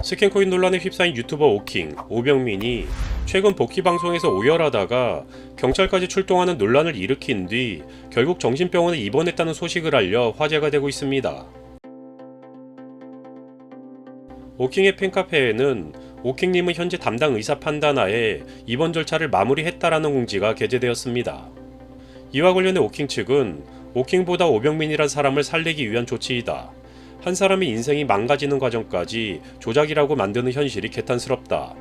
스캔코인 논란에 휩싸인 유튜버 오킹, 오병민이 최근 복귀 방송에서 오열하다가 경찰까지 출동하는 논란을 일으킨 뒤 결국 정신병원에 입원했다는 소식을 알려 화제가 되고 있습니다. 오킹의 팬카페에는 오킹님은 현재 담당 의사 판단하에 입원 절차를 마무리했다라는 공지가 게재되었습니다. 이와 관련해 오킹 측은 오킹보다 오병민이란 사람을 살리기 위한 조치이다. 한 사람의 인생이 망가지는 과정까지 조작이라고 만드는 현실이 개탄스럽다.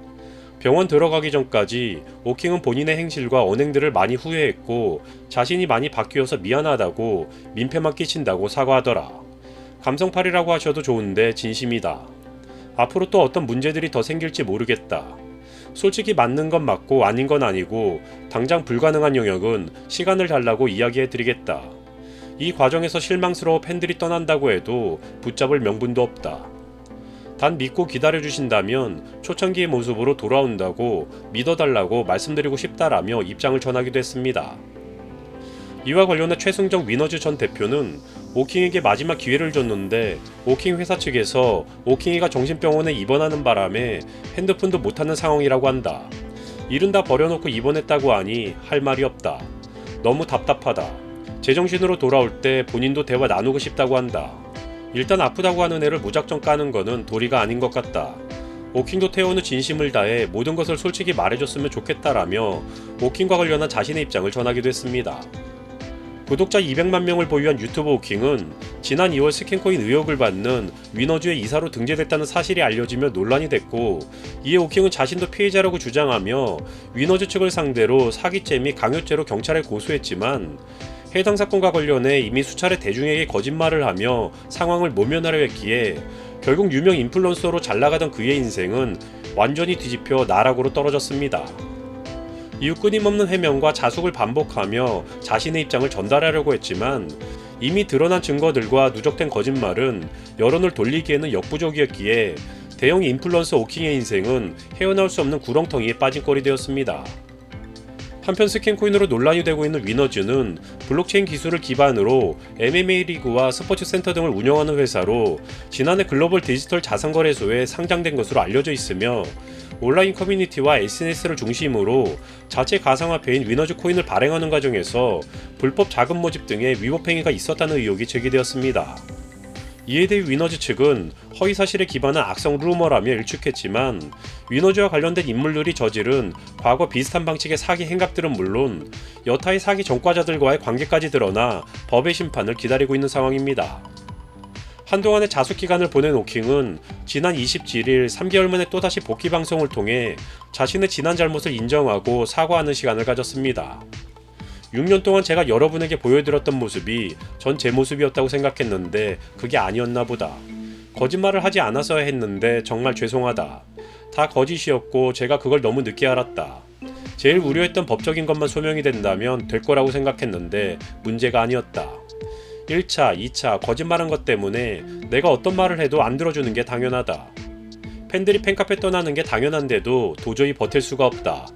병원 들어가기 전까지 오킹은 본인의 행실과 언행들을 많이 후회했고 자신이 많이 바뀌어서 미안하다고 민폐만 끼친다고 사과하더라. 감성팔이라고 하셔도 좋은데 진심이다. 앞으로 또 어떤 문제들이 더 생길지 모르겠다. 솔직히 맞는 건 맞고 아닌 건 아니고 당장 불가능한 영역은 시간을 달라고 이야기해드리겠다. 이 과정에서 실망스러워 팬들이 떠난다고 해도 붙잡을 명분도 없다. 단 믿고 기다려주신다면 초창기의 모습으로 돌아온다고 믿어달라고 말씀드리고 싶다라며 입장을 전하기도 했습니다. 이와 관련해 최승정 위너즈 전 대표는 오킹에게 마지막 기회를 줬는데 오킹 회사 측에서 오킹이가 정신병원에 입원하는 바람에 핸드폰도 못하는 상황이라고 한다. 일은 다 버려놓고 입원했다고 하니 할 말이 없다. 너무 답답하다. 제정신으로 돌아올 때 본인도 대화 나누고 싶다고 한다. 일단 아프다고 하는 애를 무작정 까는 거는 도리가 아닌 것 같다. 오킹도 퇴원 후 진심을 다해 모든 것을 솔직히 말해줬으면 좋겠다라며 오킹과 관련한 자신의 입장을 전하기도 했습니다. 구독자 200만 명을 보유한 유튜버 오킹은 지난 2월 스캔코인 의혹을 받는 위너즈의 이사로 등재됐다는 사실이 알려지며 논란이 됐고, 이에 오킹은 자신도 피해자라고 주장하며 위너즈 측을 상대로 사기죄 및 강요죄로 경찰에 고소했지만 해당 사건과 관련해 이미 수차례 대중에게 거짓말을 하며 상황을 모면하려 했기에 결국 유명 인플루언서로 잘나가던 그의 인생은 완전히 뒤집혀 나락으로 떨어졌습니다. 이후 끊임없는 해명과 자숙을 반복하며 자신의 입장을 전달하려고 했지만 이미 드러난 증거들과 누적된 거짓말은 여론을 돌리기에는 역부족이었기에 대형 인플루언서 오킹의 인생은 헤어나올 수 없는 구렁텅이에 빠진 꼴이 되었습니다. 한편 스캔코인으로 논란이 되고 있는 위너즈는 블록체인 기술을 기반으로 MMA 리그와 스포츠 센터 등을 운영하는 회사로 지난해 글로벌 디지털 자산거래소에 상장된 것으로 알려져 있으며 온라인 커뮤니티와 SNS를 중심으로 자체 가상화폐인 위너즈 코인을 발행하는 과정에서 불법 자금 모집 등의 위법 행위가 있었다는 의혹이 제기되었습니다. 이에 대해 위너즈 측은 허위사실에 기반한 악성 루머라며 일축했지만 위너즈와 관련된 인물들이 저지른 과거 비슷한 방식의 사기 행각들은 물론 여타의 사기 전과자들과의 관계까지 드러나 법의 심판을 기다리고 있는 상황입니다. 한동안의 자숙기간을 보낸 오킹은 지난 27일 3개월 만에 또다시 복귀 방송을 통해 자신의 지난 잘못을 인정하고 사과하는 시간을 가졌습니다. 6년 동안 제가 여러분에게 보여드렸던 모습이 전 제 모습이었다고 생각했는데 그게 아니었나 보다. 거짓말을 하지 않아서야 했는데 정말 죄송하다. 다 거짓이었고 제가 그걸 너무 늦게 알았다. 제일 우려했던 법적인 것만 소명이 된다면 될 거라고 생각했는데 문제가 아니었다. 1차, 2차 거짓말한 것 때문에 내가 어떤 말을 해도 안 들어주는 게 당연하다. 팬들이 팬카페 떠나는 게 당연한데도 도저히 버틸 수가 없다.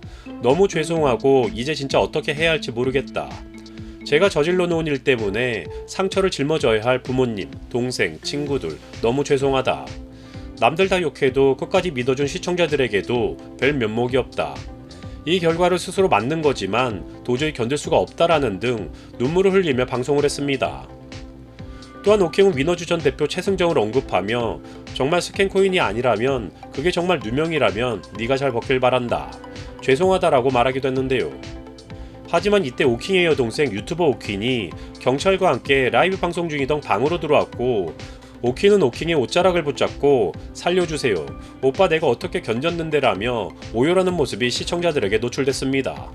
너무 죄송하고 이제 진짜 어떻게 해야 할지 모르겠다. 제가 저질러 놓은 일 때문에 상처를 짊어져야 할 부모님, 동생, 친구들 너무 죄송하다. 남들 다 욕해도 끝까지 믿어준 시청자들에게도 별 면목이 없다. 이 결과를 스스로 맞는 거지만 도저히 견딜 수가 없다라는 등 눈물을 흘리며 방송을 했습니다. 또한 오킹은 위너즈 전 대표 최승정을 언급하며 정말 스캔코인이 아니라면 그게 정말 누명이라면 네가 잘 벗길 바란다. 죄송하다라고 말하기도 했는데요. 하지만 이때 오킹의 여동생 유튜버 오킹이 경찰과 함께 라이브 방송 중이던 방으로 들어왔고 오킹은 오킹의 옷자락을 붙잡고 살려주세요. 오빠 내가 어떻게 견뎠는데라며 오열하는 모습이 시청자들에게 노출됐습니다.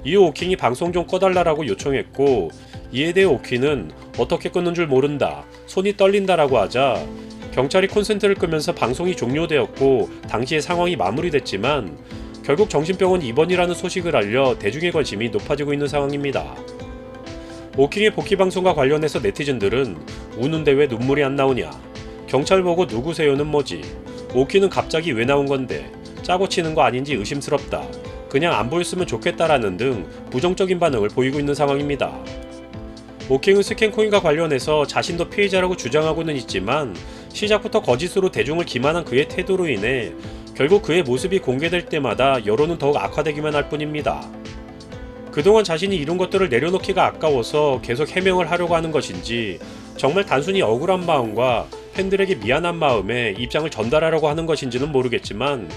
이후 오킹이 방송 좀 꺼달라고 요청했고 이에 대해 오킹은 어떻게 끊는 줄 모른다. 손이 떨린다라고 하자 경찰이 콘센트를 끄면서 방송이 종료되었고 당시의 상황이 마무리됐지만 결국 정신병원 입원이라는 소식을 알려 대중의 관심이 높아지고 있는 상황입니다. 오킹의 복귀 방송과 관련해서 네티즌들은 우는데 왜 눈물이 안 나오냐, 경찰 보고 누구세요는 뭐지, 오킹은 갑자기 왜 나온 건데, 짜고 치는 거 아닌지 의심스럽다, 그냥 안 보였으면 좋겠다라는 등 부정적인 반응을 보이고 있는 상황입니다. 오킹은 스캔코인과 관련해서 자신도 피해자라고 주장하고는 있지만 시작부터 거짓으로 대중을 기만한 그의 태도로 인해 결국 그의 모습이 공개될 때마다 여론은 더욱 악화되기만 할 뿐입니다. 그동안 자신이 이룬 것들을 내려놓기가 아까워서 계속 해명을 하려고 하는 것인지, 정말 단순히 억울한 마음과 팬들에게 미안한 마음에 입장을 전달하려고 하는 것인지는 모르겠지만,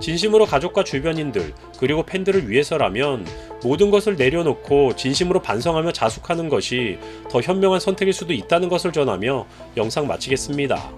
진심으로 가족과 주변인들 그리고 팬들을 위해서라면 모든 것을 내려놓고 진심으로 반성하며 자숙하는 것이 더 현명한 선택일 수도 있다는 것을 전하며 영상 마치겠습니다.